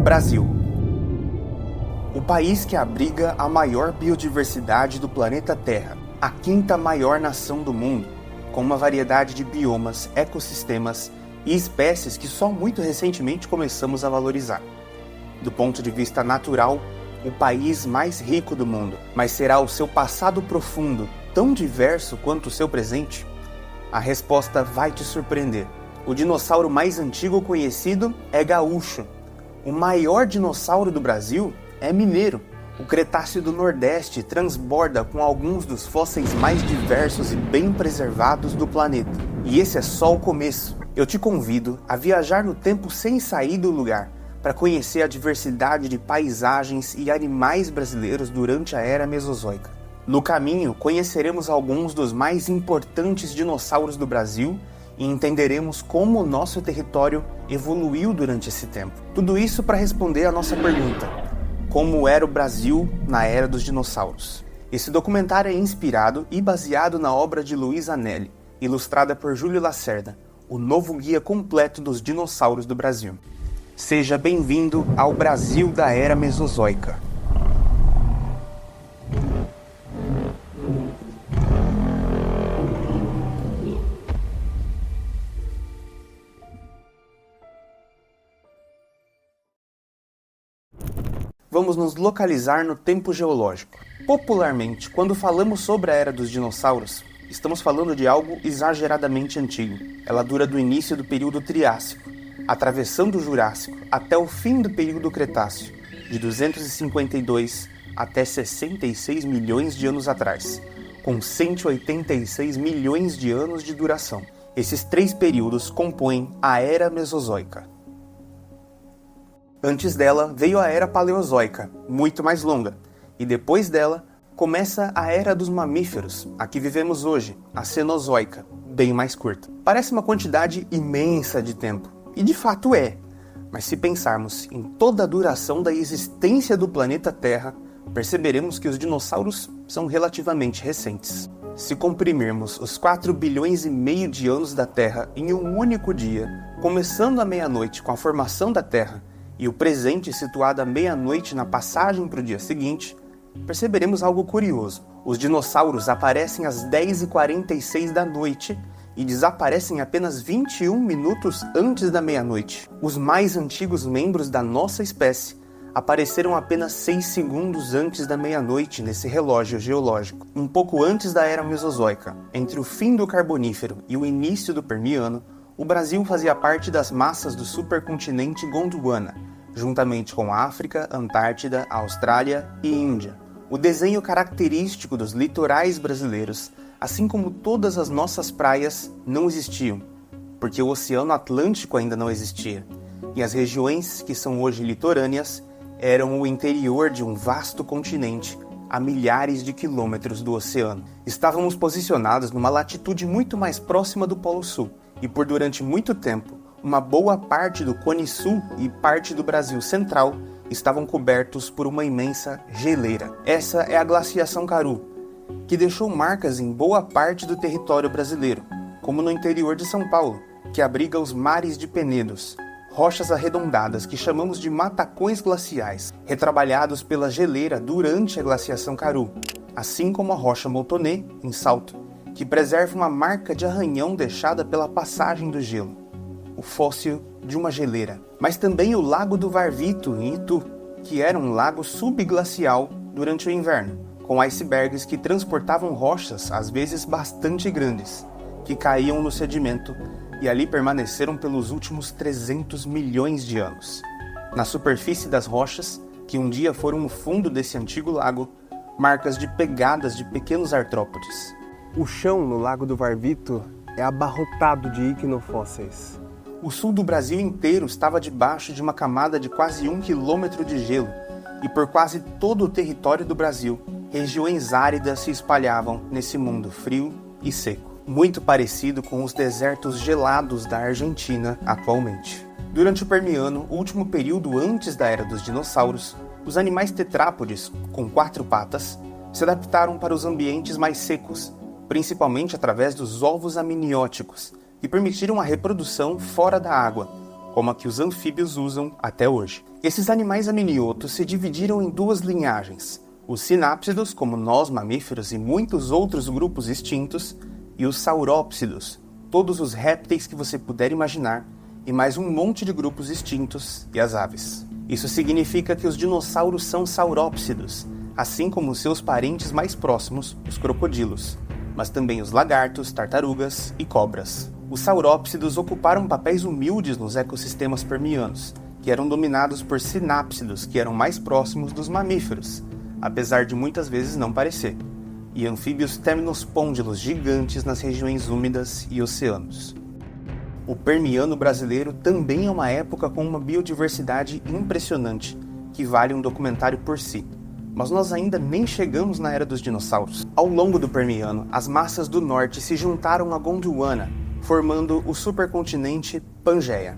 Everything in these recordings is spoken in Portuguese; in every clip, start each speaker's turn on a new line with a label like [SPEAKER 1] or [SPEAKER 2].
[SPEAKER 1] Brasil. O país que abriga a maior biodiversidade do planeta Terra, a quinta maior nação do mundo, com uma variedade de biomas, ecossistemas e espécies que só muito recentemente começamos a valorizar. Do ponto de vista natural, o país mais rico do mundo, mas será o seu passado profundo tão diverso quanto o seu presente? A resposta vai te surpreender. O dinossauro mais antigo conhecido é gaúcho. O maior dinossauro do Brasil é mineiro. O Cretáceo do Nordeste transborda com alguns dos fósseis mais diversos e bem preservados do planeta. E esse é só o começo. Eu te convido a viajar no tempo sem sair do lugar, para conhecer a diversidade de paisagens e animais brasileiros durante a Era Mesozoica. No caminho, conheceremos alguns dos mais importantes dinossauros do Brasil e entenderemos como o nosso território evoluiu durante esse tempo. Tudo isso para responder a nossa pergunta: como era o Brasil na Era dos Dinossauros? Esse documentário é inspirado e baseado na obra de Luiz Anelli, ilustrada por Júlio Lacerda, o novo guia completo dos dinossauros do Brasil. Seja bem-vindo ao Brasil da Era Mesozoica. Vamos nos localizar no tempo geológico. Popularmente, quando falamos sobre a Era dos Dinossauros, estamos falando de algo exageradamente antigo. Ela dura do início do período Triássico, atravessando o Jurássico até o fim do período Cretáceo, de 252 até 66 milhões de anos atrás, com 186 milhões de anos de duração. Esses três períodos compõem a Era Mesozoica. Antes dela veio a Era Paleozoica, muito mais longa, e depois dela começa a Era dos Mamíferos, a que vivemos hoje, a Cenozoica, bem mais curta. Parece uma quantidade imensa de tempo, e de fato é, mas se pensarmos em toda a duração da existência do planeta Terra, perceberemos que os dinossauros são relativamente recentes. Se comprimirmos os 4 bilhões e meio de anos da Terra em um único dia, começando à meia-noite com a formação da Terra, e o presente situado à meia-noite na passagem para o dia seguinte, perceberemos algo curioso. Os dinossauros aparecem às 10h46 da noite e desaparecem apenas 21 minutos antes da meia-noite. Os mais antigos membros da nossa espécie apareceram apenas 6 segundos antes da meia-noite nesse relógio geológico. Um pouco antes da Era Mesozoica, entre o fim do Carbonífero e o início do Permiano, o Brasil fazia parte das massas do supercontinente Gondwana, juntamente com África, Antártida, Austrália e Índia. O desenho característico dos litorais brasileiros, assim como todas as nossas praias, não existiam, porque o Oceano Atlântico ainda não existia, e as regiões que são hoje litorâneas eram o interior de um vasto continente a milhares de quilômetros do oceano. Estávamos posicionados numa latitude muito mais próxima do Polo Sul, e por durante muito tempo, uma boa parte do Cone Sul e parte do Brasil Central estavam cobertos por uma imensa geleira. Essa é a Glaciação Karoo, que deixou marcas em boa parte do território brasileiro, como no interior de São Paulo, que abriga os mares de Penedos, rochas arredondadas que chamamos de matacões glaciais, retrabalhados pela geleira durante a Glaciação Karoo, assim como a rocha Montonet, em Salto, que preserva uma marca de arranhão deixada pela passagem do gelo, o fóssil de uma geleira. Mas também o Lago do Varvito, em Itu, que era um lago subglacial durante o inverno, com icebergs que transportavam rochas, às vezes bastante grandes, que caíam no sedimento e ali permaneceram pelos últimos 300 milhões de anos. Na superfície das rochas, que um dia foram o fundo desse antigo lago, marcas de pegadas de pequenos artrópodes. O chão no Lago do Varvito é abarrotado de iquinofósseis. O sul do Brasil inteiro estava debaixo de uma camada de quase 1 quilômetro de gelo, e por quase todo o território do Brasil, regiões áridas se espalhavam nesse mundo frio e seco, muito parecido com os desertos gelados da Argentina atualmente. Durante o Permiano, o último período antes da Era dos Dinossauros, os animais tetrápodes, com 4 patas, se adaptaram para os ambientes mais secos, principalmente através dos ovos amnióticos, que permitiram a reprodução fora da água, como a que os anfíbios usam até hoje. Esses animais amniotos se dividiram em duas linhagens: os sinápsidos, como nós mamíferos e muitos outros grupos extintos, e os saurópsidos, todos os répteis que você puder imaginar, e mais um monte de grupos extintos e as aves. Isso significa que os dinossauros são saurópsidos, assim como seus parentes mais próximos, os crocodilos, mas também os lagartos, tartarugas e cobras. Os saurópsidos ocuparam papéis humildes nos ecossistemas permianos, que eram dominados por sinápsidos, que eram mais próximos dos mamíferos, apesar de muitas vezes não parecer, e anfíbios temnospôndilos gigantes nas regiões úmidas e oceanos. O Permiano brasileiro também é uma época com uma biodiversidade impressionante, que vale um documentário por si. Mas nós ainda nem chegamos na era dos dinossauros. Ao longo do Permiano, as massas do norte se juntaram a Gondwana, formando o supercontinente Pangeia.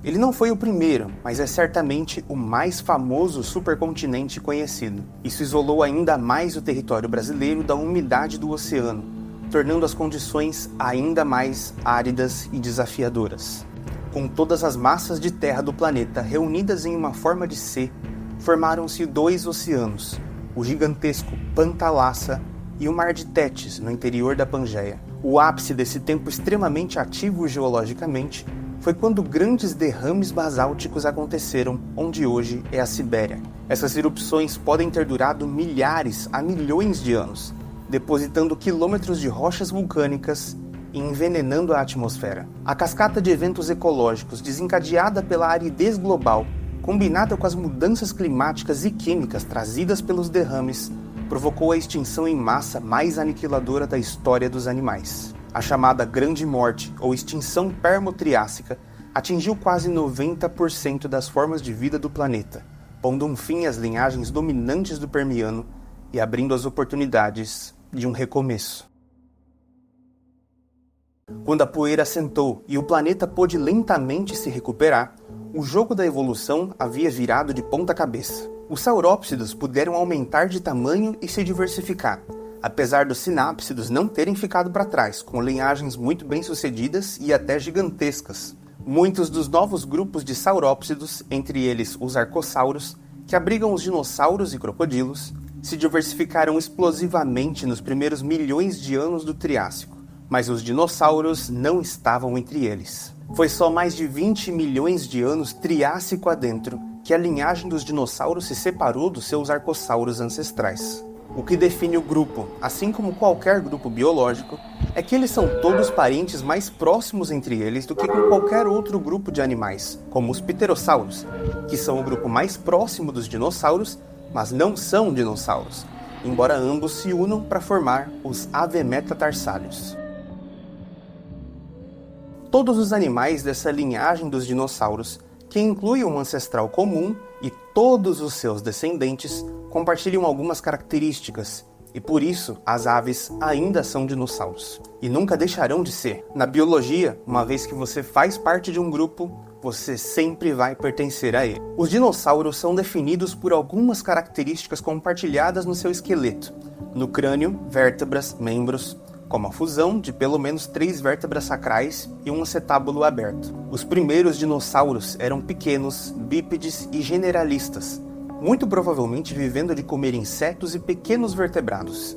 [SPEAKER 1] Ele não foi o primeiro, mas é certamente o mais famoso supercontinente conhecido. Isso isolou ainda mais o território brasileiro da umidade do oceano, tornando as condições ainda mais áridas e desafiadoras. Com todas as massas de terra do planeta reunidas em uma forma de C, formaram-se dois oceanos, o gigantesco Pantalassa e o Mar de Tétis, no interior da Pangeia. O ápice desse tempo extremamente ativo geologicamente foi quando grandes derrames basálticos aconteceram onde hoje é a Sibéria. Essas erupções podem ter durado milhares a milhões de anos, depositando quilômetros de rochas vulcânicas e envenenando a atmosfera. A cascata de eventos ecológicos desencadeada pela aridez global, combinada com as mudanças climáticas e químicas trazidas pelos derrames, provocou a extinção em massa mais aniquiladora da história dos animais. A chamada Grande Morte, ou extinção permo-triássica, atingiu quase 90% das formas de vida do planeta, pondo um fim às linhagens dominantes do Permiano e abrindo as oportunidades de um recomeço. Quando a poeira assentou e o planeta pôde lentamente se recuperar, o jogo da evolução havia virado de ponta cabeça. Os saurópsidos puderam aumentar de tamanho e se diversificar, apesar dos sinápsidos não terem ficado para trás, com linhagens muito bem-sucedidas e até gigantescas. Muitos dos novos grupos de saurópsidos, entre eles os arcossauros, que abrigam os dinossauros e crocodilos, se diversificaram explosivamente nos primeiros milhões de anos do Triássico, mas os dinossauros não estavam entre eles. Foi só mais de 20 milhões de anos Triássico adentro que a linhagem dos dinossauros se separou dos seus arcossauros ancestrais. O que define o grupo, assim como qualquer grupo biológico, é que eles são todos parentes mais próximos entre eles do que com qualquer outro grupo de animais, como os pterossauros, que são o grupo mais próximo dos dinossauros, mas não são dinossauros, embora ambos se unam para formar os avemetatarsáldeos. Todos os animais dessa linhagem dos dinossauros, que inclui um ancestral comum, e todos os seus descendentes compartilham algumas características, e por isso as aves ainda são dinossauros, e nunca deixarão de ser. Na biologia, uma vez que você faz parte de um grupo, você sempre vai pertencer a ele. Os dinossauros são definidos por algumas características compartilhadas no seu esqueleto, no crânio, vértebras, membros, como a fusão de pelo menos 3 vértebras sacrais e um acetábulo aberto. Os primeiros dinossauros eram pequenos, bípedes e generalistas, muito provavelmente vivendo de comer insetos e pequenos vertebrados.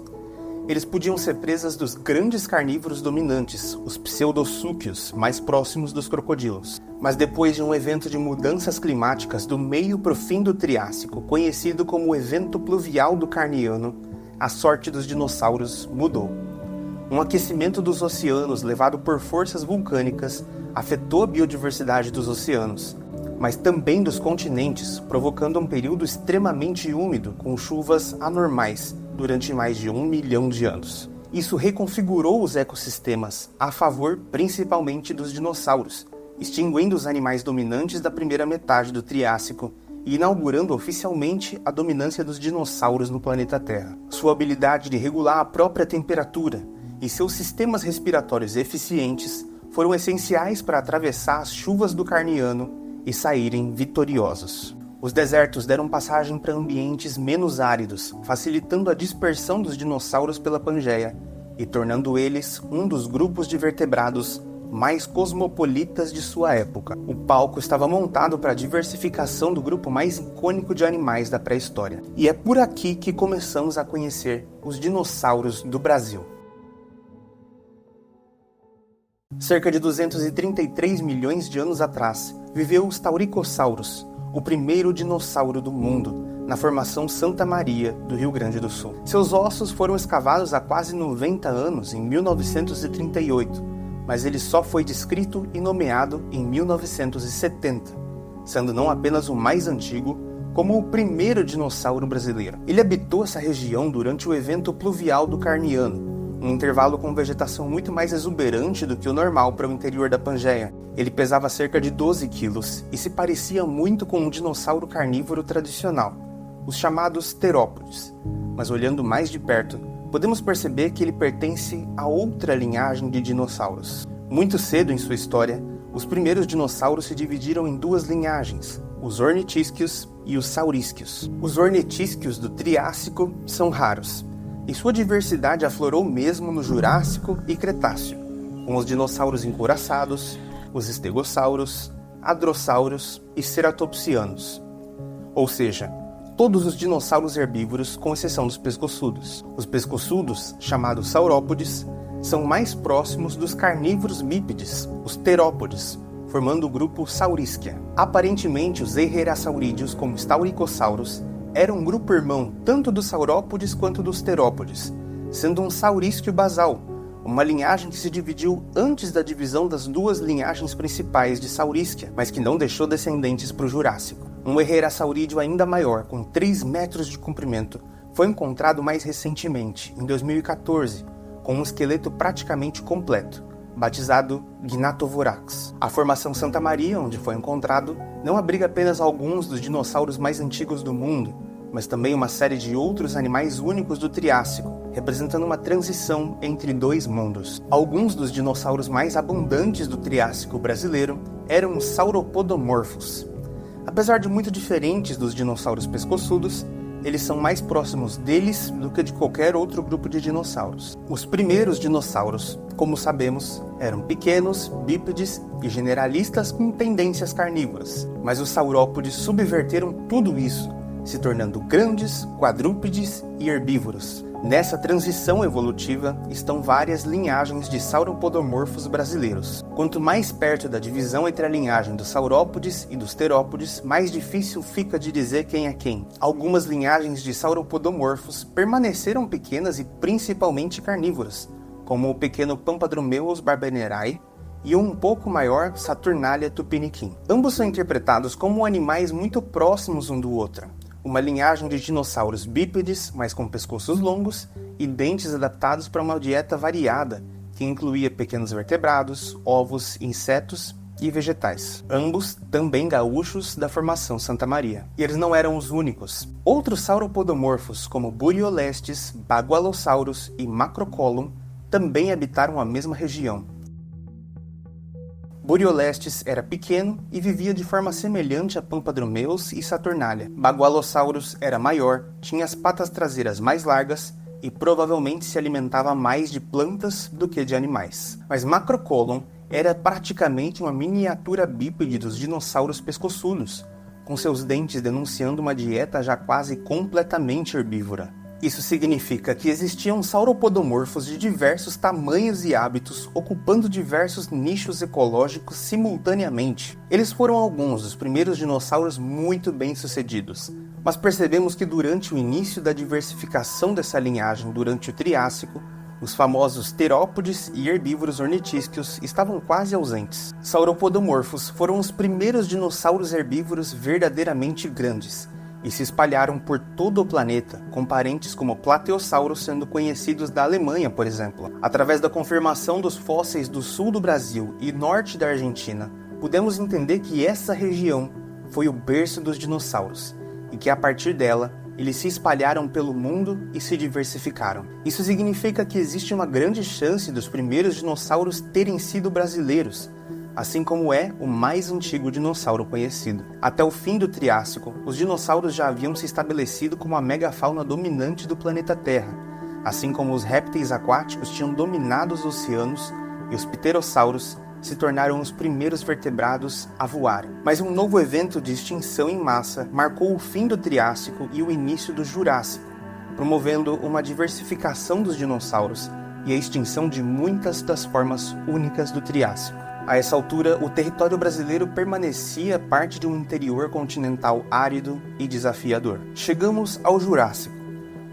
[SPEAKER 1] Eles podiam ser presas dos grandes carnívoros dominantes, os pseudosúquios, mais próximos dos crocodilos. Mas depois de um evento de mudanças climáticas do meio para o fim do Triássico, conhecido como o evento pluvial do Carniano, a sorte dos dinossauros mudou. Um aquecimento dos oceanos levado por forças vulcânicas afetou a biodiversidade dos oceanos, mas também dos continentes, provocando um período extremamente úmido com chuvas anormais durante mais de 1 milhão de anos. Isso reconfigurou os ecossistemas a favor principalmente dos dinossauros, extinguindo os animais dominantes da primeira metade do Triássico e inaugurando oficialmente a dominância dos dinossauros no planeta Terra. Sua habilidade de regular a própria temperatura e seus sistemas respiratórios eficientes foram essenciais para atravessar as chuvas do Carniano e saírem vitoriosos. Os desertos deram passagem para ambientes menos áridos, facilitando a dispersão dos dinossauros pela Pangeia e tornando eles um dos grupos de vertebrados mais cosmopolitas de sua época. O palco estava montado para a diversificação do grupo mais icônico de animais da pré-história. E é por aqui que começamos a conhecer os dinossauros do Brasil. Cerca de 233 milhões de anos atrás, viveu os Tauricossauros, o primeiro dinossauro do mundo, na formação Santa Maria, do Rio Grande do Sul. Seus ossos foram escavados há quase 90 anos, em 1938, mas ele só foi descrito e nomeado em 1970, sendo não apenas o mais antigo, como o primeiro dinossauro brasileiro. Ele habitou essa região durante o evento pluvial do Carniano, um intervalo com vegetação muito mais exuberante do que o normal para o interior da Pangeia. Ele pesava cerca de 12 quilos e se parecia muito com um dinossauro carnívoro tradicional, os chamados terópodes. Mas olhando mais de perto, podemos perceber que ele pertence a outra linhagem de dinossauros. Muito cedo em sua história, os primeiros dinossauros se dividiram em duas linhagens, os ornitisquios e os saurísquios. Os ornitisquios do Triássico são raros, e sua diversidade aflorou mesmo no Jurássico e Cretáceo, com os dinossauros encouraçados, os estegossauros, hadrossauros e ceratopsianos. Ou seja, todos os dinossauros herbívoros com exceção dos pescoçudos. Os pescoçudos, chamados saurópodes, são mais próximos dos carnívoros bípedes, os terópodes, formando o grupo Sauríschia. Aparentemente, os Eiherasaurídeos, como os Tauricossauros, eram um grupo irmão tanto dos saurópodes quanto dos terópodes, sendo um sauríschio basal, uma linhagem que se dividiu antes da divisão das duas linhagens principais de Sauríschia, mas que não deixou descendentes para o Jurássico. Um Eiherasaurídeo ainda maior, com 3 metros de comprimento, foi encontrado mais recentemente, em 2014, com um esqueleto praticamente completo, batizado Gnatovorax. A formação Santa Maria, onde foi encontrado, não abriga apenas alguns dos dinossauros mais antigos do mundo, mas também uma série de outros animais únicos do Triássico, representando uma transição entre dois mundos. Alguns dos dinossauros mais abundantes do Triássico brasileiro eram os sauropodomorfos. Apesar de muito diferentes dos dinossauros pescoçudos, eles são mais próximos deles do que de qualquer outro grupo de dinossauros. Os primeiros dinossauros, como sabemos, eram pequenos, bípedes e generalistas com tendências carnívoras, mas os saurópodes subverteram tudo isso, se tornando grandes, quadrúpedes e herbívoros. Nessa transição evolutiva estão várias linhagens de sauropodomorfos brasileiros. Quanto mais perto da divisão entre a linhagem dos saurópodes e dos terópodes, mais difícil fica de dizer quem é quem. Algumas linhagens de sauropodomorfos permaneceram pequenas e principalmente carnívoras, como o pequeno Pampadromeus barbenerae e um pouco maior Saturnalia tupiniquim. Ambos são interpretados como animais muito próximos um do outro. Uma linhagem de dinossauros bípedes, mas com pescoços longos e dentes adaptados para uma dieta variada, que incluía pequenos vertebrados, ovos, insetos e vegetais. Ambos também gaúchos da formação Santa Maria. E eles não eram os únicos. Outros sauropodomorfos, como Buriolestes, Bagualosaurus e Macrocolum, também habitaram a mesma região. Buriolestes era pequeno e vivia de forma semelhante a Pampadromeus e Saturnalia. Bagualosaurus era maior, tinha as patas traseiras mais largas e provavelmente se alimentava mais de plantas do que de animais. Mas Macrocolum era praticamente uma miniatura bípede dos dinossauros pescoçudos, com seus dentes denunciando uma dieta já quase completamente herbívora. Isso significa que existiam sauropodomorfos de diversos tamanhos e hábitos, ocupando diversos nichos ecológicos simultaneamente. Eles foram alguns dos primeiros dinossauros muito bem-sucedidos, mas percebemos que durante o início da diversificação dessa linhagem durante o Triássico, os famosos terópodes e herbívoros ornitísquios estavam quase ausentes. Sauropodomorfos foram os primeiros dinossauros herbívoros verdadeiramente grandes, e se espalharam por todo o planeta, com parentes como Plateossauros sendo conhecidos da Alemanha, por exemplo. Através da confirmação dos fósseis do sul do Brasil e norte da Argentina, pudemos entender que essa região foi o berço dos dinossauros, e que a partir dela, eles se espalharam pelo mundo e se diversificaram. Isso significa que existe uma grande chance dos primeiros dinossauros terem sido brasileiros, assim como é o mais antigo dinossauro conhecido. Até o fim do Triássico, os dinossauros já haviam se estabelecido como a megafauna dominante do planeta Terra, assim como os répteis aquáticos tinham dominado os oceanos e os pterossauros se tornaram os primeiros vertebrados a voar. Mas um novo evento de extinção em massa marcou o fim do Triássico e o início do Jurássico, promovendo uma diversificação dos dinossauros e a extinção de muitas das formas únicas do Triássico. A essa altura, o território brasileiro permanecia parte de um interior continental árido e desafiador. Chegamos ao Jurássico,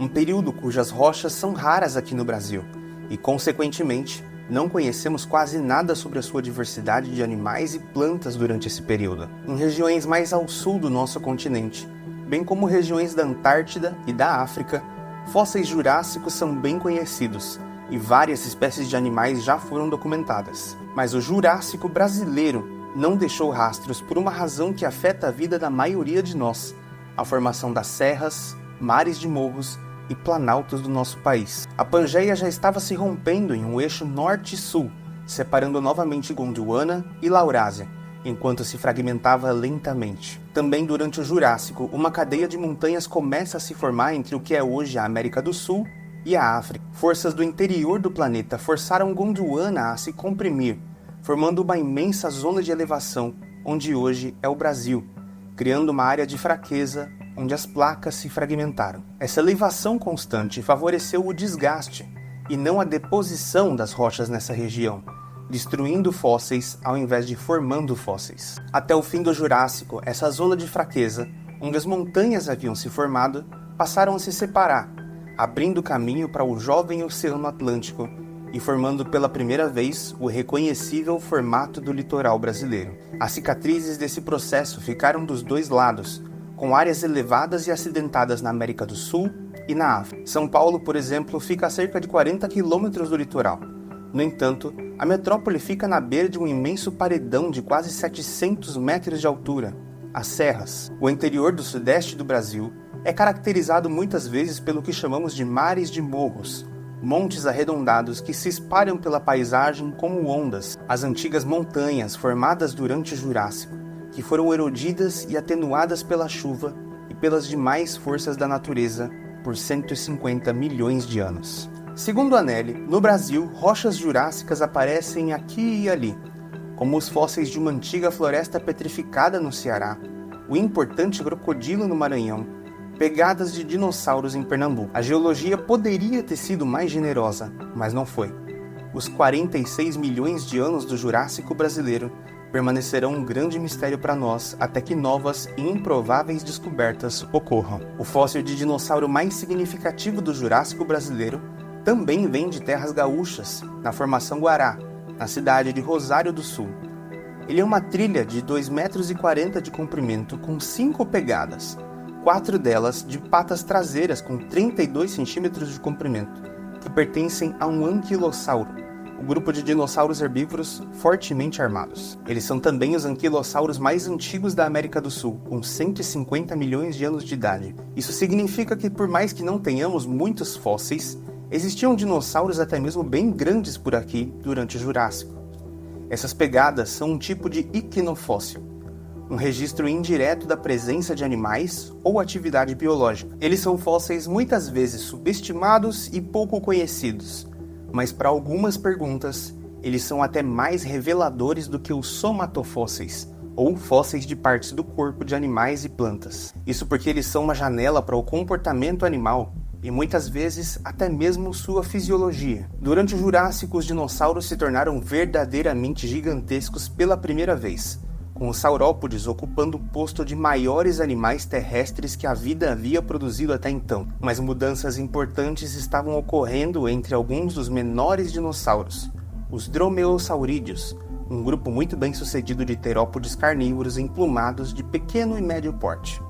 [SPEAKER 1] um período cujas rochas são raras aqui no Brasil e, consequentemente, não conhecemos quase nada sobre a sua diversidade de animais e plantas durante esse período. Em regiões mais ao sul do nosso continente, bem como regiões da Antártida e da África, fósseis jurássicos são bem conhecidos e várias espécies de animais já foram documentadas. Mas o Jurássico brasileiro não deixou rastros por uma razão que afeta a vida da maioria de nós: a formação das serras, mares de morros e planaltos do nosso país. A Pangeia já estava se rompendo em um eixo norte-sul, separando novamente Gondwana e Laurásia, enquanto se fragmentava lentamente. Também durante o Jurássico, uma cadeia de montanhas começa a se formar entre o que é hoje a América do Sul e a África. Forças do interior do planeta forçaram Gondwana a se comprimir, formando uma imensa zona de elevação, onde hoje é o Brasil, criando uma área de fraqueza onde as placas se fragmentaram. Essa elevação constante favoreceu o desgaste e não a deposição das rochas nessa região, destruindo fósseis ao invés de formando fósseis. Até o fim do Jurássico, essa zona de fraqueza, onde as montanhas haviam se formado, passaram a se separar, abrindo caminho para o jovem Oceano Atlântico e formando pela primeira vez o reconhecível formato do litoral brasileiro. As cicatrizes desse processo ficaram dos dois lados, com áreas elevadas e acidentadas na América do Sul e na África. São Paulo, por exemplo, fica a cerca de 40 quilômetros do litoral. No entanto, a metrópole fica na beira de um imenso paredão de quase 700 metros de altura, as serras. O interior do sudeste do Brasil é caracterizado muitas vezes pelo que chamamos de mares de morros, montes arredondados que se espalham pela paisagem como ondas, as antigas montanhas formadas durante o Jurássico, que foram erodidas e atenuadas pela chuva e pelas demais forças da natureza por 150 milhões de anos. Segundo Anelli, no Brasil, rochas jurássicas aparecem aqui e ali, como os fósseis de uma antiga floresta petrificada no Ceará, o importante crocodilo no Maranhão, pegadas de dinossauros em Pernambuco. A geologia poderia ter sido mais generosa, mas não foi. Os 46 milhões de anos do Jurássico brasileiro permanecerão um grande mistério para nós até que novas e improváveis descobertas ocorram. O fóssil de dinossauro mais significativo do Jurássico brasileiro também vem de terras gaúchas, na Formação Guará, na cidade de Rosário do Sul. Ele é uma trilha de 2,40 metros de comprimento com 5 pegadas, 4 delas de patas traseiras com 32 centímetros de comprimento, que pertencem a um anquilossauro, o grupo de dinossauros herbívoros fortemente armados. Eles são também os anquilossauros mais antigos da América do Sul, com 150 milhões de anos de idade. Isso significa que, por mais que não tenhamos muitos fósseis, existiam dinossauros até mesmo bem grandes por aqui durante o Jurássico. Essas pegadas são um tipo de iquinofóssil, um registro indireto da presença de animais ou atividade biológica. Eles são fósseis muitas vezes subestimados e pouco conhecidos, mas para algumas perguntas, eles são até mais reveladores do que os somatofósseis, ou fósseis de partes do corpo de animais e plantas. Isso porque eles são uma janela para o comportamento animal e muitas vezes até mesmo sua fisiologia. Durante o Jurássico, os dinossauros se tornaram verdadeiramente gigantescos pela primeira vez, com os saurópodes ocupando o posto de maiores animais terrestres que a vida havia produzido até então. Mas mudanças importantes estavam ocorrendo entre alguns dos menores dinossauros, os dromeossaurídeos, um grupo muito bem sucedido de terópodes carnívoros emplumados de pequeno e médio porte.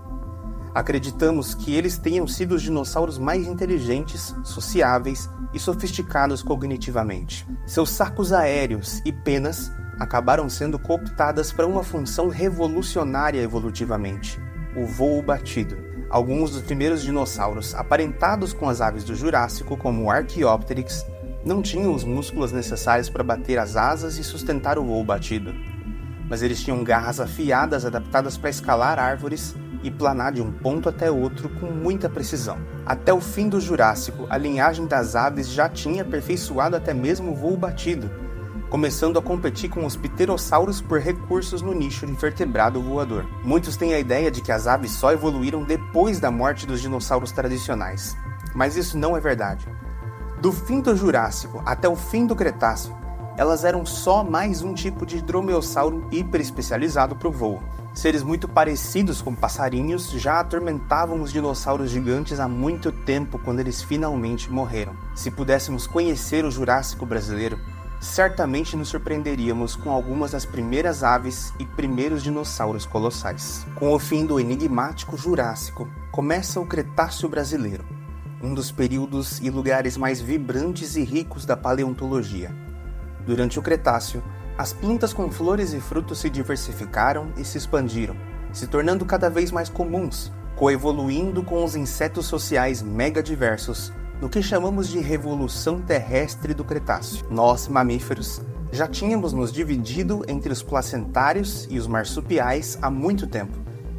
[SPEAKER 1] Acreditamos que eles tenham sido os dinossauros mais inteligentes, sociáveis e sofisticados cognitivamente. Seus sacos aéreos e penas acabaram sendo cooptadas para uma função revolucionária evolutivamente: o voo batido. Alguns dos primeiros dinossauros aparentados com as aves do Jurássico, como o Archaeopteryx, não tinham os músculos necessários para bater as asas e sustentar o voo batido, mas eles tinham garras afiadas adaptadas para escalar árvores e planar de um ponto até outro com muita precisão. Até o fim do Jurássico, a linhagem das aves já tinha aperfeiçoado até mesmo o voo batido, começando a competir com os pterossauros por recursos no nicho de vertebrado voador. Muitos têm a ideia de que as aves só evoluíram depois da morte dos dinossauros tradicionais, mas isso não é verdade. Do fim do Jurássico até o fim do Cretáceo, elas eram só mais um tipo de dromeossauro hiperespecializado para o voo. Seres muito parecidos com passarinhos já atormentavam os dinossauros gigantes há muito tempo quando eles finalmente morreram. Se pudéssemos conhecer o Jurássico brasileiro, certamente nos surpreenderíamos com algumas das primeiras aves e primeiros dinossauros colossais. Com o fim do enigmático Jurássico, começa o Cretáceo brasileiro, um dos períodos e lugares mais vibrantes e ricos da paleontologia. Durante o Cretáceo, as plantas com flores e frutos se diversificaram e se expandiram, se tornando cada vez mais comuns, coevoluindo com os insetos sociais megadiversos, no que chamamos de Revolução Terrestre do Cretáceo. Nós, mamíferos, já tínhamos nos dividido entre os placentários e os marsupiais há muito tempo,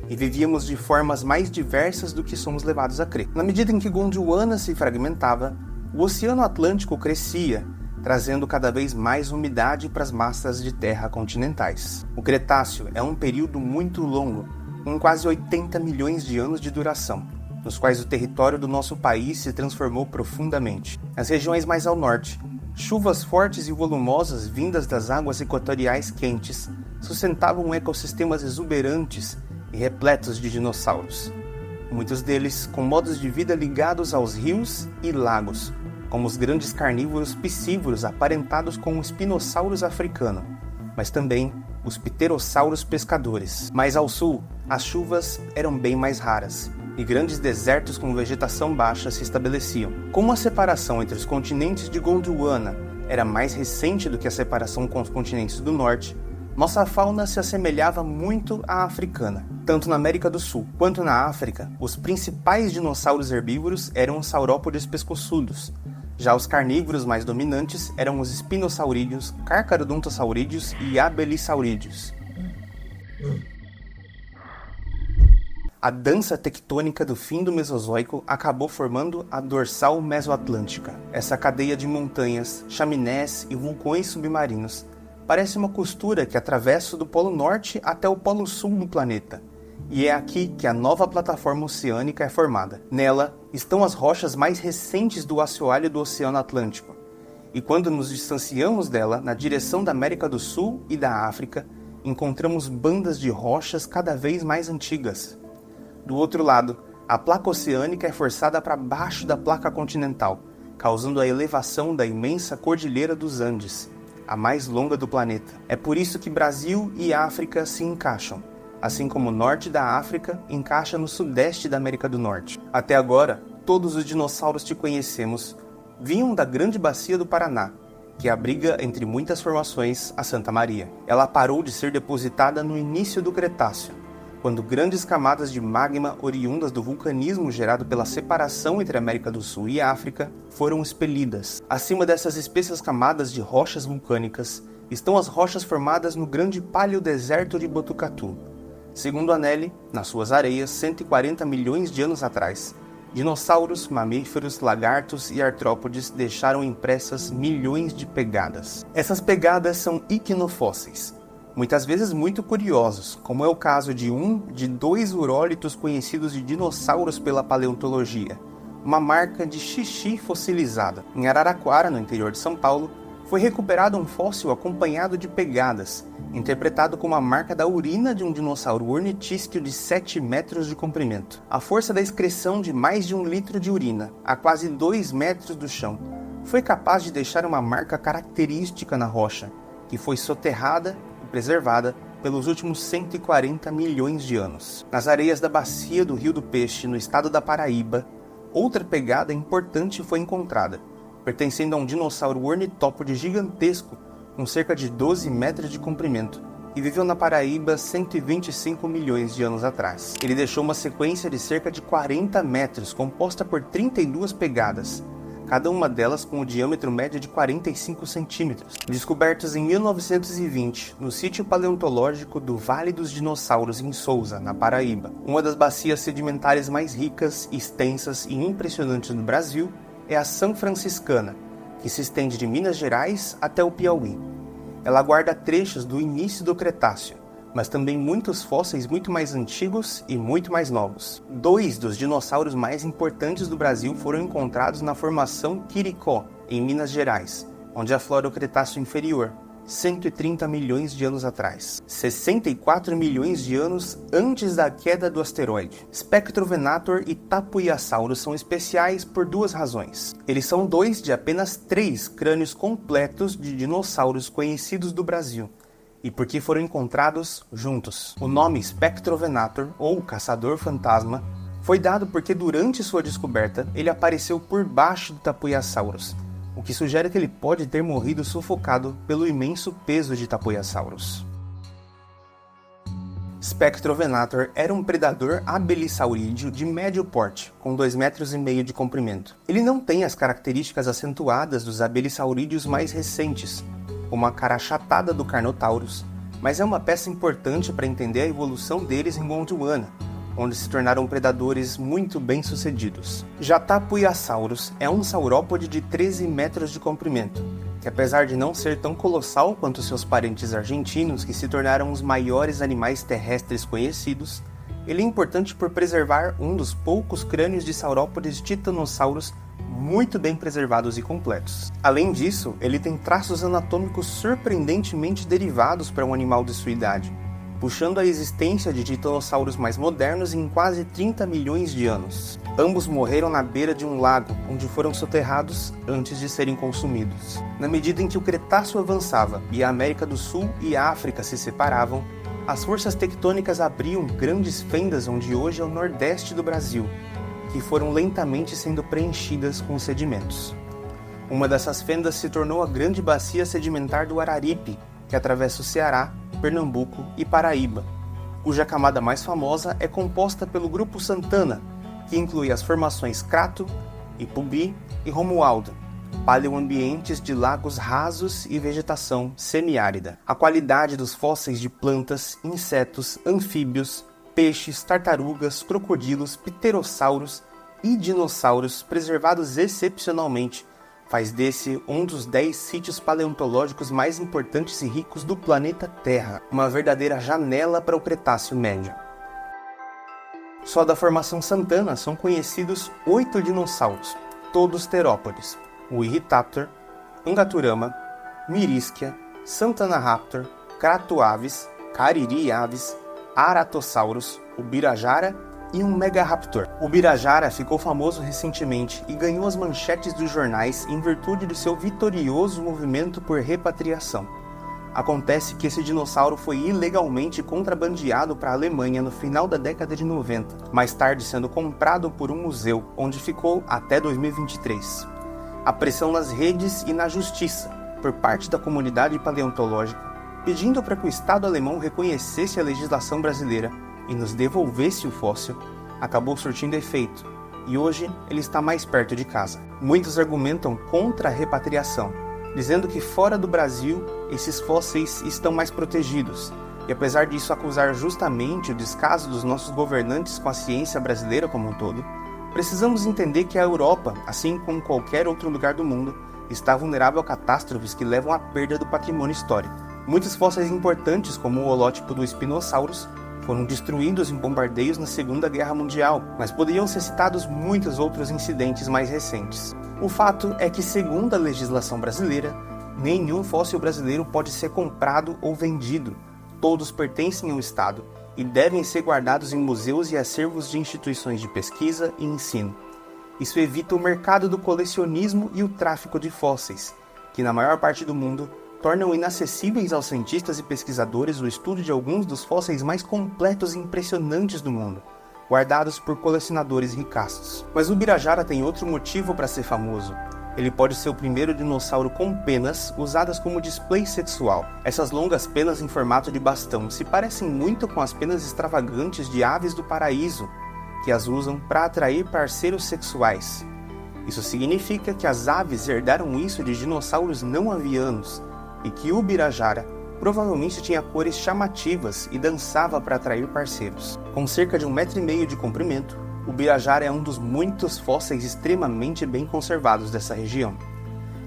[SPEAKER 1] e vivíamos de formas mais diversas do que somos levados a crer. Na medida em que Gondwana se fragmentava, o Oceano Atlântico crescia, trazendo cada vez mais umidade para as massas de terra continentais. O Cretáceo é um período muito longo, com quase 80 milhões de anos de duração, nos quais o território do nosso país se transformou profundamente. As regiões mais ao norte, chuvas fortes e volumosas vindas das águas equatoriais quentes sustentavam ecossistemas exuberantes e repletos de dinossauros, muitos deles com modos de vida ligados aos rios e lagos, como os grandes carnívoros piscívoros aparentados com o espinossauros africano, mas também os pterossauros pescadores. Mais ao sul, as chuvas eram bem mais raras, e grandes desertos com vegetação baixa se estabeleciam. Como a separação entre os continentes de Gondwana era mais recente do que a separação com os continentes do norte, nossa fauna se assemelhava muito à africana. Tanto na América do Sul quanto na África, os principais dinossauros herbívoros eram os saurópodes pescoçudos. Já os carnívoros mais dominantes eram os espinossaurídeos, carcharodontosaurídeos e abelissaurídeos. A dança tectônica do fim do Mesozoico acabou formando a dorsal mesoatlântica. Essa cadeia de montanhas, chaminés e vulcões submarinos parece uma costura que atravessa do Polo Norte até o Polo Sul do planeta. E é aqui que a nova plataforma oceânica é formada. Nela estão as rochas mais recentes do assoalho do Oceano Atlântico. E quando nos distanciamos dela, na direção da América do Sul e da África, encontramos bandas de rochas cada vez mais antigas. Do outro lado, a placa oceânica é forçada para baixo da placa continental, causando a elevação da imensa Cordilheira dos Andes, a mais longa do planeta. É por isso que Brasil e África se encaixam, assim como o norte da África encaixa no sudeste da América do Norte. Até agora, todos os dinossauros que conhecemos vinham da grande bacia do Paraná, que abriga, entre muitas formações, a Santa Maria. Ela parou de ser depositada no início do Cretáceo, quando grandes camadas de magma oriundas do vulcanismo gerado pela separação entre a América do Sul e a África foram expelidas. Acima dessas espessas camadas de rochas vulcânicas estão as rochas formadas no grande paleodeserto de Botucatu. Segundo Anneli, nas suas areias, 140 milhões de anos atrás, dinossauros, mamíferos, lagartos e artrópodes deixaram impressas milhões de pegadas. Essas pegadas são iquinofósseis, muitas vezes muito curiosos, como é o caso de dois urólitos conhecidos de dinossauros pela paleontologia, uma marca de xixi fossilizada. Em Araraquara, no interior de São Paulo, foi recuperado um fóssil acompanhado de pegadas, interpretado como a marca da urina de um dinossauro ornitísquio de 7 metros de comprimento. A força da excreção de mais de 1 litro de urina, a quase 2 metros do chão, foi capaz de deixar uma marca característica na rocha, que foi soterrada e preservada pelos últimos 140 milhões de anos. Nas areias da bacia do Rio do Peixe, no estado da Paraíba, outra pegada importante foi encontrada, pertencendo a um dinossauro ornitópode gigantesco com cerca de 12 metros de comprimento, e viveu na Paraíba 125 milhões de anos atrás. Ele deixou uma sequência de cerca de 40 metros, composta por 32 pegadas, cada uma delas com o diâmetro médio de 45 centímetros. Descobertos em 1920, no sítio paleontológico do Vale dos Dinossauros, em Sousa, na Paraíba, uma das bacias sedimentares mais ricas, extensas e impressionantes do Brasil, é a São Franciscana, que se estende de Minas Gerais até o Piauí. Ela guarda trechos do início do Cretáceo, mas também muitos fósseis muito mais antigos e muito mais novos. 2 dos dinossauros mais importantes do Brasil foram encontrados na formação Quiricó, em Minas Gerais, onde aflora o Cretáceo inferior, 130 milhões de anos atrás. 64 milhões de anos antes da queda do asteroide. Spectrovenator e Tapuiasaurus são especiais por 2 razões. Eles são 2 de apenas 3 crânios completos de dinossauros conhecidos do Brasil, e porque foram encontrados juntos. O nome Spectrovenator, ou Caçador Fantasma, foi dado porque durante sua descoberta ele apareceu por baixo do Tapuiasaurus, o que sugere que ele pode ter morrido sufocado pelo imenso peso de Tapuiasaurus. Spectrovenator era um predador abelissaurídeo de médio porte, com 2,5 metros de comprimento. Ele não tem as características acentuadas dos abelissaurídeos mais recentes, como a cara achatada do Carnotaurus, mas é uma peça importante para entender a evolução deles em Gondwana, onde se tornaram predadores muito bem-sucedidos. Já Tapuiasaurus é um saurópode de 13 metros de comprimento, que apesar de não ser tão colossal quanto seus parentes argentinos, que se tornaram os maiores animais terrestres conhecidos, ele é importante por preservar um dos poucos crânios de saurópodes titanossauros muito bem preservados e completos. Além disso, ele tem traços anatômicos surpreendentemente derivados para um animal de sua idade, puxando a existência de titanossauros mais modernos em quase 30 milhões de anos. Ambos morreram na beira de um lago, onde foram soterrados antes de serem consumidos. Na medida em que o Cretáceo avançava e a América do Sul e a África se separavam, as forças tectônicas abriam grandes fendas onde hoje é o nordeste do Brasil, que foram lentamente sendo preenchidas com sedimentos. Uma dessas fendas se tornou a grande bacia sedimentar do Araripe, que atravessa o Ceará, Pernambuco e Paraíba, cuja camada mais famosa é composta pelo Grupo Santana, que inclui as formações Crato, Ipubi e Romualdo, paleoambientes de lagos rasos e vegetação semiárida. A qualidade dos fósseis de plantas, insetos, anfíbios, peixes, tartarugas, crocodilos, pterossauros e dinossauros preservados excepcionalmente faz desse um dos 10 sítios paleontológicos mais importantes e ricos do planeta Terra, uma verdadeira janela para o Cretáceo Médio. Só da formação Santana são conhecidos 8 dinossauros, todos terópodes: o Irritaptor, Angaturama, Mirisquia, Santanaraptor, Cratoavis, Caririavis, Aratosaurus, o Birajara e um Megaraptor. O Birajara ficou famoso recentemente e ganhou as manchetes dos jornais em virtude do seu vitorioso movimento por repatriação. Acontece que esse dinossauro foi ilegalmente contrabandeado para a Alemanha no final da década de 90, mais tarde sendo comprado por um museu, onde ficou até 2023. A pressão nas redes e na justiça, por parte da comunidade paleontológica, pedindo para que o Estado alemão reconhecesse a legislação brasileira e nos devolvesse o fóssil, acabou surtindo efeito, e hoje ele está mais perto de casa. Muitos argumentam contra a repatriação, dizendo que fora do Brasil esses fósseis estão mais protegidos, e apesar disso acusar justamente o descaso dos nossos governantes com a ciência brasileira como um todo, precisamos entender que a Europa, assim como qualquer outro lugar do mundo, está vulnerável a catástrofes que levam à perda do patrimônio histórico. Muitos fósseis importantes, como o holótipo do Spinosaurus, foram destruídos em bombardeios na Segunda Guerra Mundial, mas poderiam ser citados muitos outros incidentes mais recentes. O fato é que, segundo a legislação brasileira, nenhum fóssil brasileiro pode ser comprado ou vendido. Todos pertencem ao Estado e devem ser guardados em museus e acervos de instituições de pesquisa e ensino. Isso evita o mercado do colecionismo e o tráfico de fósseis, que na maior parte do mundo tornam inacessíveis aos cientistas e pesquisadores o estudo de alguns dos fósseis mais completos e impressionantes do mundo, guardados por colecionadores ricaços. Mas o Birajara tem outro motivo para ser famoso. Ele pode ser o primeiro dinossauro com penas usadas como display sexual. Essas longas penas em formato de bastão se parecem muito com as penas extravagantes de aves do paraíso, que as usam para atrair parceiros sexuais. Isso significa que as aves herdaram isso de dinossauros não avianos, e que o Birajara provavelmente tinha cores chamativas e dançava para atrair parceiros. Com cerca de 1,5 metro de comprimento, o Birajara é um dos muitos fósseis extremamente bem conservados dessa região.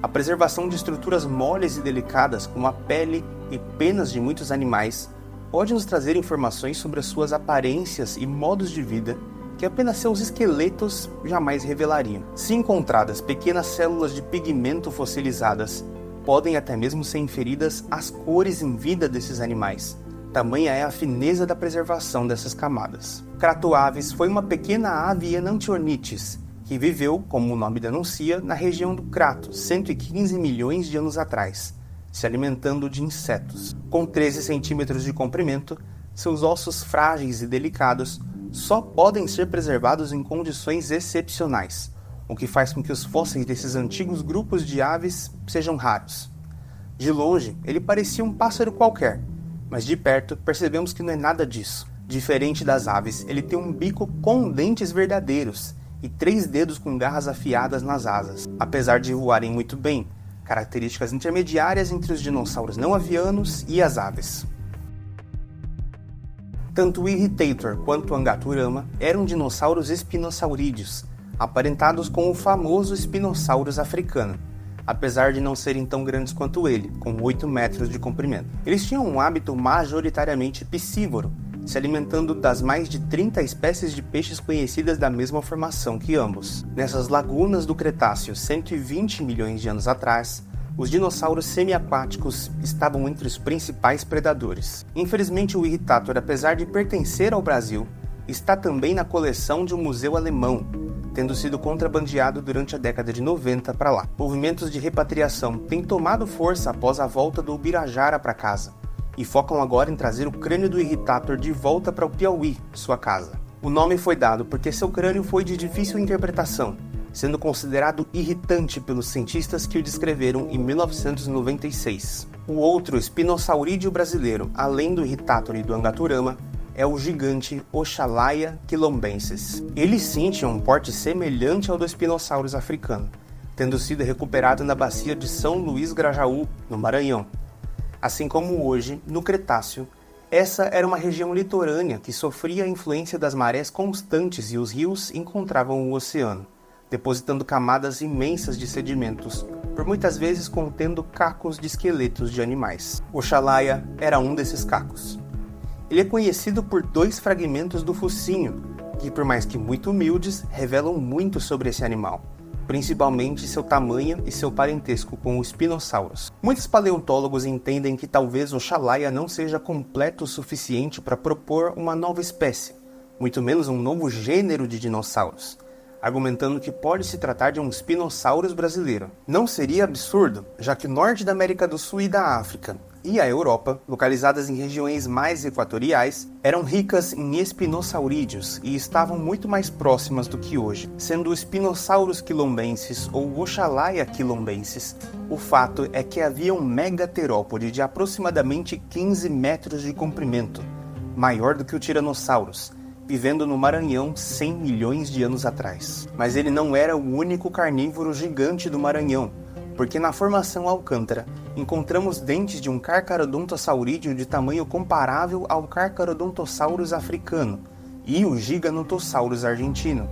[SPEAKER 1] A preservação de estruturas moles e delicadas, como a pele e penas de muitos animais, pode nos trazer informações sobre as suas aparências e modos de vida que apenas seus esqueletos jamais revelariam. Se encontradas pequenas células de pigmento fossilizadas, podem até mesmo ser inferidas as cores em vida desses animais. Tamanha é a fineza da preservação dessas camadas. Cratoavis foi uma pequena ave Enantiornites, que viveu, como o nome denuncia, na região do Crato, 115 milhões de anos atrás, se alimentando de insetos. Com 13 centímetros de comprimento, seus ossos frágeis e delicados só podem ser preservados em condições excepcionais, o que faz com que os fósseis desses antigos grupos de aves sejam raros. De longe, ele parecia um pássaro qualquer, mas de perto percebemos que não é nada disso. Diferente das aves, ele tem um bico com dentes verdadeiros e 3 dedos com garras afiadas nas asas. Apesar de voarem muito bem, características intermediárias entre os dinossauros não avianos e as aves. Tanto o Irritator quanto o Angaturama eram dinossauros espinosaurídeos, aparentados com o famoso Spinosaurus africano, apesar de não serem tão grandes quanto ele, com 8 metros de comprimento. Eles tinham um hábito majoritariamente piscívoro, se alimentando das mais de 30 espécies de peixes conhecidas da mesma formação que ambos. Nessas lagunas do Cretáceo, 120 milhões de anos atrás, os dinossauros semiaquáticos estavam entre os principais predadores. Infelizmente, o Irritator, apesar de pertencer ao Brasil, está também na coleção de um museu alemão, tendo sido contrabandeado durante a década de 90 para lá. Movimentos de repatriação têm tomado força após a volta do Ubirajara para casa, e focam agora em trazer o crânio do Irritator de volta para o Piauí, sua casa. O nome foi dado porque seu crânio foi de difícil interpretação, sendo considerado irritante pelos cientistas que o descreveram em 1996. O outro espinosaurídeo brasileiro, além do Irritator e do Angaturama, é o gigante Oxalaia quilombensis. Ele sim tinha um porte semelhante ao do Spinosaurus africano, tendo sido recuperado na bacia de São Luís Grajaú, no Maranhão. Assim como hoje, no Cretáceo, essa era uma região litorânea que sofria a influência das marés constantes e os rios encontravam o oceano, depositando camadas imensas de sedimentos, por muitas vezes contendo cacos de esqueletos de animais. Oxalaia era um desses cacos. Ele é conhecido por 2 fragmentos do focinho, que por mais que muito humildes, revelam muito sobre esse animal, principalmente seu tamanho e seu parentesco com o Spinosaurus. Muitos paleontólogos entendem que talvez Oxalaia não seja completo o suficiente para propor uma nova espécie, muito menos um novo gênero de dinossauros, argumentando que pode se tratar de um Spinosaurus brasileiro. Não seria absurdo, já que o norte da América do Sul e da África e a Europa, localizadas em regiões mais equatoriais, eram ricas em espinosaurídeos e estavam muito mais próximas do que hoje. Sendo o Spinosaurus quilombensis ou Oxalaia quilombensis, o fato é que havia um megaterópode de aproximadamente 15 metros de comprimento, maior do que o Tiranossauros, vivendo no Maranhão 100 milhões de anos atrás. Mas ele não era o único carnívoro gigante do Maranhão, porque na formação Alcântara encontramos dentes de um Carcharodontosaurídeo de tamanho comparável ao Carcharodontosaurus africano e o Giganotosaurus argentino.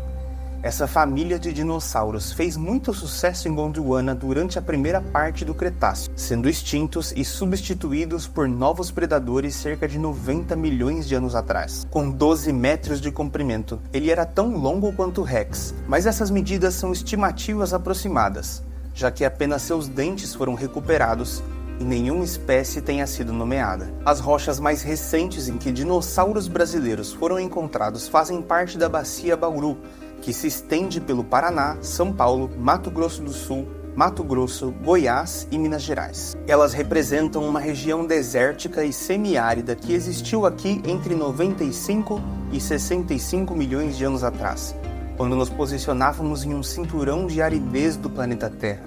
[SPEAKER 1] Essa família de dinossauros fez muito sucesso em Gondwana durante a primeira parte do Cretáceo, sendo extintos e substituídos por novos predadores cerca de 90 milhões de anos atrás. Com 12 metros de comprimento, ele era tão longo quanto o Rex, mas essas medidas são estimativas aproximadas, já que apenas seus dentes foram recuperados e nenhuma espécie tenha sido nomeada. As rochas mais recentes em que dinossauros brasileiros foram encontrados fazem parte da Bacia Bauru, que se estende pelo Paraná, São Paulo, Mato Grosso do Sul, Mato Grosso, Goiás e Minas Gerais. Elas representam uma região desértica e semiárida que existiu aqui entre 95 e 65 milhões de anos atrás, quando nos posicionávamos em um cinturão de aridez do planeta Terra,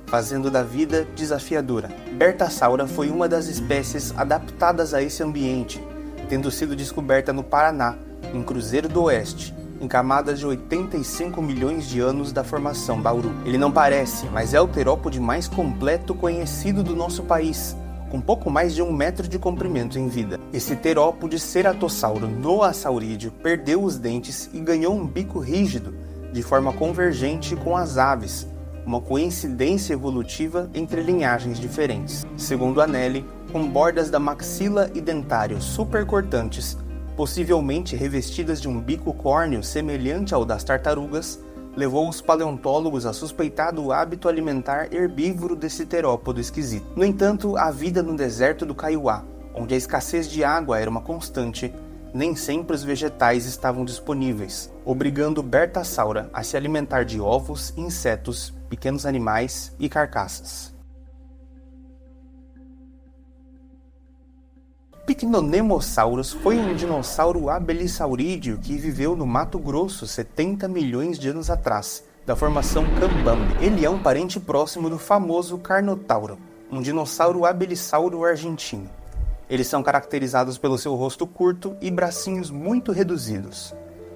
[SPEAKER 1] fazendo da vida desafiadora. Bertasaura foi uma das espécies adaptadas a esse ambiente, tendo sido descoberta no Paraná, em Cruzeiro do Oeste, em camadas de 85 milhões de anos da formação Bauru. Ele não parece, mas é o terópode mais completo conhecido do nosso país, com pouco mais de 1 metro de comprimento em vida. Esse terópode ceratossauro noassaurídeo perdeu os dentes e ganhou um bico rígido, de forma convergente com as aves, uma coincidência evolutiva entre linhagens diferentes. Segundo Anelli, com bordas da maxila e dentário supercortantes, possivelmente revestidas de um bico córneo semelhante ao das tartarugas, levou os paleontólogos a suspeitar do hábito alimentar herbívoro desse terópodo esquisito. No entanto, a vida no deserto do Kaiowá, onde a escassez de água era uma constante, nem sempre os vegetais estavam disponíveis, obrigando Bertasaura a se alimentar de ovos, insetos, pequenos animais e carcaças. Picnonemosaurus foi um dinossauro abelissaurídeo que viveu no Mato Grosso 70 milhões de anos atrás, da formação Cambambe. Ele é um parente próximo do famoso Carnotauro, um dinossauro abellissauro argentino. Eles são caracterizados pelo seu rosto curto e bracinhos muito reduzidos.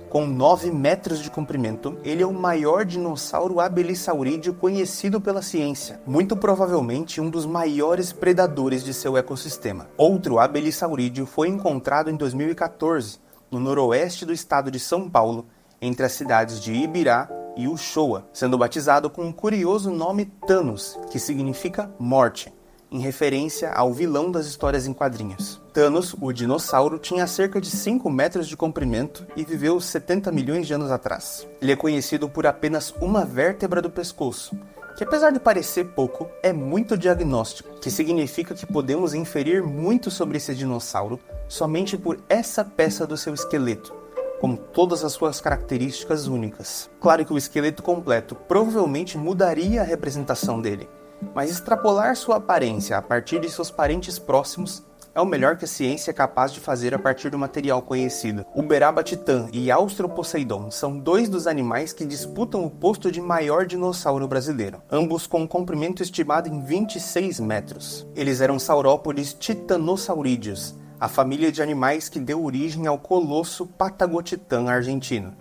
[SPEAKER 1] Com 9 metros de comprimento, ele é o maior dinossauro abelissaurídeo conhecido pela ciência, muito provavelmente um dos maiores predadores de seu ecossistema. Outro abelissaurídeo foi encontrado em 2014, no noroeste do estado de São Paulo, entre as cidades de Ibirá e Uchoa, sendo batizado com um curioso nome Thanos, que significa morte, em referência ao vilão das histórias em quadrinhos. Thanos, o dinossauro, tinha cerca de 5 metros de comprimento e viveu 70 milhões de anos atrás. Ele é conhecido por apenas uma vértebra do pescoço, que apesar de parecer pouco, é muito diagnóstico, que significa que podemos inferir muito sobre esse dinossauro somente por essa peça do seu esqueleto, com todas as suas características únicas. Claro que o esqueleto completo provavelmente mudaria a representação dele, mas extrapolar sua aparência a partir de seus parentes próximos é o melhor que a ciência é capaz de fazer a partir do material conhecido. Uberaba titã e Austroposeidon são dois dos animais que disputam o posto de maior dinossauro brasileiro, ambos com um comprimento estimado em 26 metros. Eles eram saurópodes titanosaurídeos, a família de animais que deu origem ao colosso Patagotitã argentino,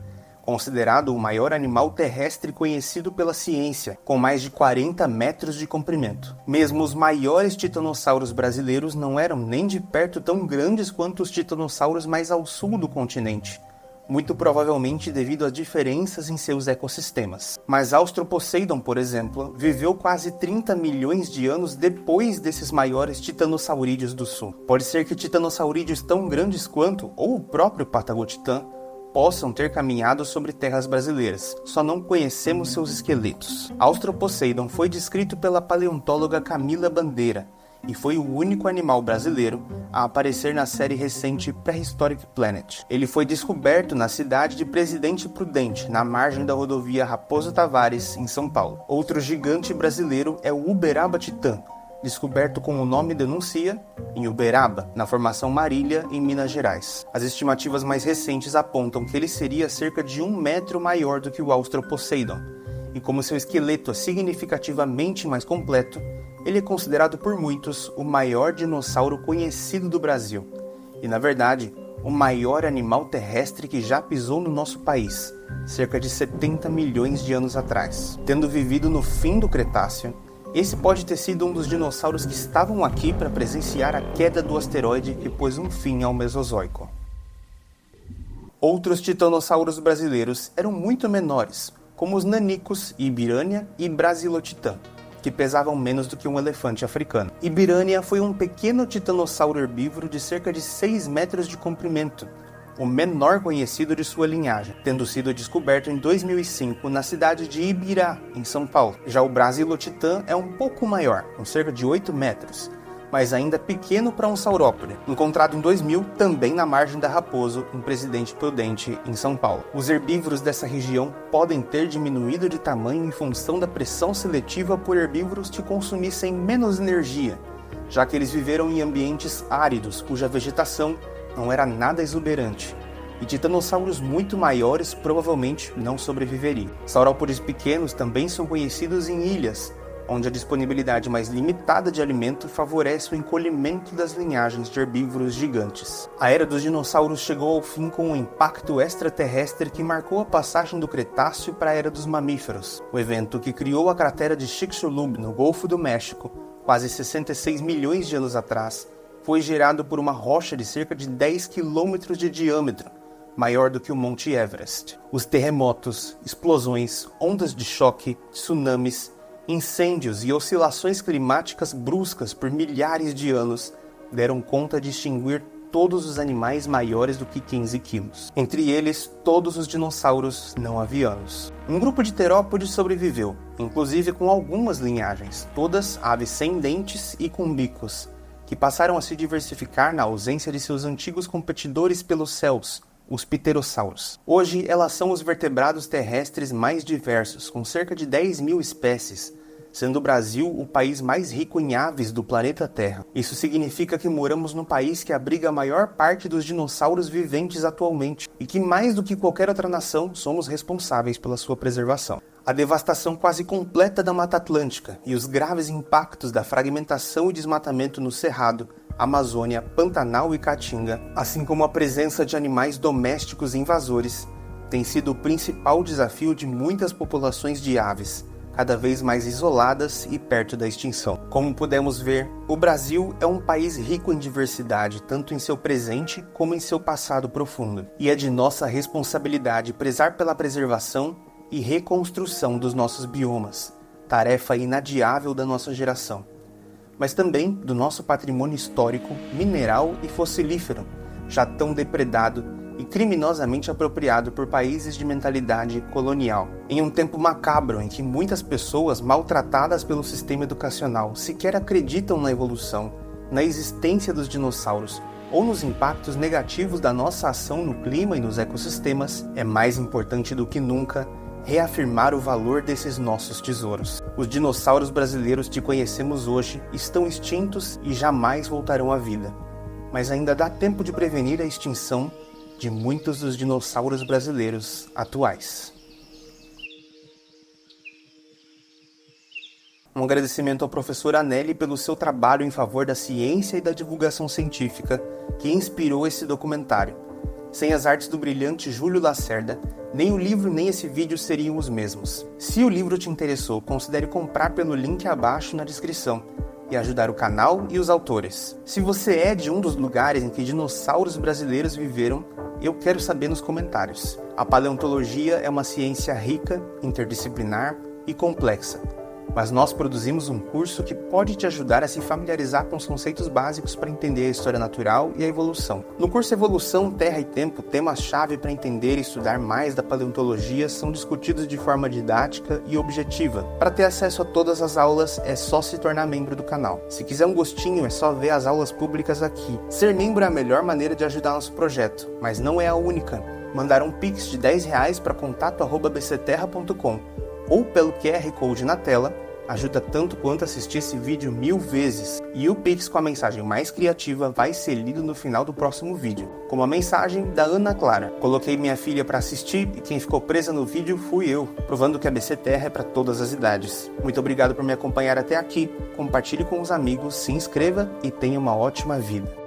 [SPEAKER 1] considerado o maior animal terrestre conhecido pela ciência, com mais de 40 metros de comprimento. Mesmo os maiores titanossauros brasileiros não eram nem de perto tão grandes quanto os titanossauros mais ao sul do continente, muito provavelmente devido a diferenças em seus ecossistemas. Mas Austroposeidon, por exemplo, viveu quase 30 milhões de anos depois desses maiores titanossaurídeos do sul. Pode ser que titanossaurídeos tão grandes quanto, ou o próprio Patagotitã, possam ter caminhado sobre terras brasileiras, só não conhecemos seus esqueletos. Austroposeidon foi descrito pela paleontóloga Camila Bandeira e foi o único animal brasileiro a aparecer na série recente Prehistoric Planet. Ele foi descoberto na cidade de Presidente Prudente, na margem da rodovia Raposo Tavares, em São Paulo. Outro gigante brasileiro é o Uberaba titã, descoberto como o nome denuncia, em Uberaba, na formação Marília, em Minas Gerais. As estimativas mais recentes apontam que ele seria cerca de 1 metro maior do que o Austroposeidon, e como seu esqueleto é significativamente mais completo, ele é considerado por muitos o maior dinossauro conhecido do Brasil, e na verdade, o maior animal terrestre que já pisou no nosso país, cerca de 70 milhões de anos atrás. Tendo vivido no fim do Cretáceo, esse pode ter sido um dos dinossauros que estavam aqui para presenciar a queda do asteroide que pôs um fim ao Mesozoico. Outros titanossauros brasileiros eram muito menores, como os nanicos Ibirânia e Brasilotitã, que pesavam menos do que um elefante africano. Ibirânia foi um pequeno titanossauro herbívoro de cerca de 6 metros de comprimento, o menor conhecido de sua linhagem, tendo sido descoberto em 2005 na cidade de Ibirá, em São Paulo. Já o Brasilotitã é um pouco maior, com cerca de 8 metros, mas ainda pequeno para um saurópode, encontrado em 2000 também na margem da Raposo, em Presidente Prudente, em São Paulo. Os herbívoros dessa região podem ter diminuído de tamanho em função da pressão seletiva por herbívoros que consumissem menos energia, já que eles viveram em ambientes áridos, cuja vegetação não era nada exuberante, e titanossauros muito maiores provavelmente não sobreviveriam. Saurópodes pequenos também são conhecidos em ilhas, onde a disponibilidade mais limitada de alimento favorece o encolhimento das linhagens de herbívoros gigantes. A era dos dinossauros chegou ao fim com um impacto extraterrestre que marcou a passagem do Cretáceo para a era dos mamíferos, o evento que criou a cratera de Chicxulub no Golfo do México, quase 66 milhões de anos atrás, foi gerado por uma rocha de cerca de 10 quilômetros de diâmetro, maior do que o Monte Everest. Os terremotos, explosões, ondas de choque, tsunamis Incêndios e oscilações climáticas bruscas por milhares de anos deram conta de extinguir todos os animais maiores do que 15 quilos. Entre eles, todos os dinossauros não avianos. Um grupo de terópodes sobreviveu, inclusive com algumas linhagens, todas aves sem dentes e com bicos, que passaram a se diversificar na ausência de seus antigos competidores pelos céus, os pterossauros. Hoje, elas são os vertebrados terrestres mais diversos, com cerca de 10.000 espécies, sendo o Brasil o país mais rico em aves do planeta Terra. Isso significa que moramos num país que abriga a maior parte dos dinossauros viventes atualmente e que, mais do que qualquer outra nação, somos responsáveis pela sua preservação. A devastação quase completa da Mata Atlântica e os graves impactos da fragmentação e desmatamento no Cerrado, Amazônia, Pantanal e Caatinga, assim como a presença de animais domésticos invasores, tem sido o principal desafio de muitas populações de aves, cada vez mais isoladas e perto da extinção. Como pudemos ver, o Brasil é um país rico em diversidade, tanto em seu presente como em seu passado profundo. E é de nossa responsabilidade prezar pela preservação e reconstrução dos nossos biomas, tarefa inadiável da nossa geração. Mas também do nosso patrimônio histórico, mineral e fossilífero, já tão depredado e criminosamente apropriado por países de mentalidade colonial. Em um tempo macabro em que muitas pessoas maltratadas pelo sistema educacional sequer acreditam na evolução, na existência dos dinossauros ou nos impactos negativos da nossa ação no clima e nos ecossistemas, é mais importante do que nunca reafirmar o valor desses nossos tesouros. Os dinossauros brasileiros que conhecemos hoje estão extintos e jamais voltarão à vida. Mas ainda dá tempo de prevenir a extinção de muitos dos dinossauros brasileiros atuais. Um agradecimento ao professor Anelli pelo seu trabalho em favor da ciência e da divulgação científica que inspirou esse documentário. Sem as artes do brilhante Júlio Lacerda, nem o livro nem esse vídeo seriam os mesmos. Se o livro te interessou, considere comprar pelo link abaixo na descrição e ajudar o canal e os autores. Se você é de um dos lugares em que dinossauros brasileiros viveram, eu quero saber nos comentários. A paleontologia é uma ciência rica, interdisciplinar e complexa, mas nós produzimos um curso que pode te ajudar a se familiarizar com os conceitos básicos para entender a história natural e a evolução. No curso Evolução, Terra e Tempo, temas-chave para entender e estudar mais da paleontologia são discutidos de forma didática e objetiva. Para ter acesso a todas as aulas, é só se tornar membro do canal. Se quiser um gostinho, é só ver as aulas públicas aqui. Ser membro é a melhor maneira de ajudar nosso projeto, mas não é a única. Mandar um Pix de R$10 para contato@bcterra.com ou pelo QR Code na tela ajuda tanto quanto assistir esse vídeo 1000 vezes. E o Pix com a mensagem mais criativa vai ser lido no final do próximo vídeo, como a mensagem da Ana Clara. Coloquei minha filha para assistir e quem ficou presa no vídeo fui eu, provando que a BC Terra é para todas as idades. Muito obrigado por me acompanhar até aqui, compartilhe com os amigos, se inscreva e tenha uma ótima vida.